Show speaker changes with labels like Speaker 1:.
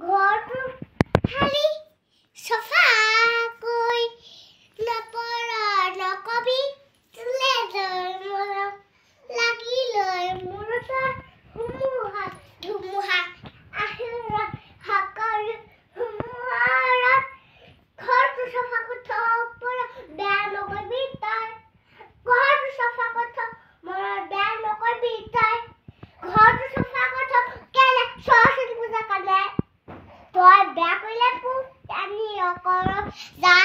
Speaker 1: ঘৰটো খালি চফা কৈ নপৰা নকবি তুলে মৰম লাগিলৈ মূৰত ধুমুহা ধুমুহা আহিলত হাকৰি ধুমুহাৰত ঘৰটো চফা কথা পৰা বেয়া নকবি তই ঘৰটো চফা কথা মৰা বেয়া নকবি তই ঘৰটো চফা কথা কেলে সৰস্বতী পূজা কালে তই বেয়া কৰিলে টানি অকৰ যা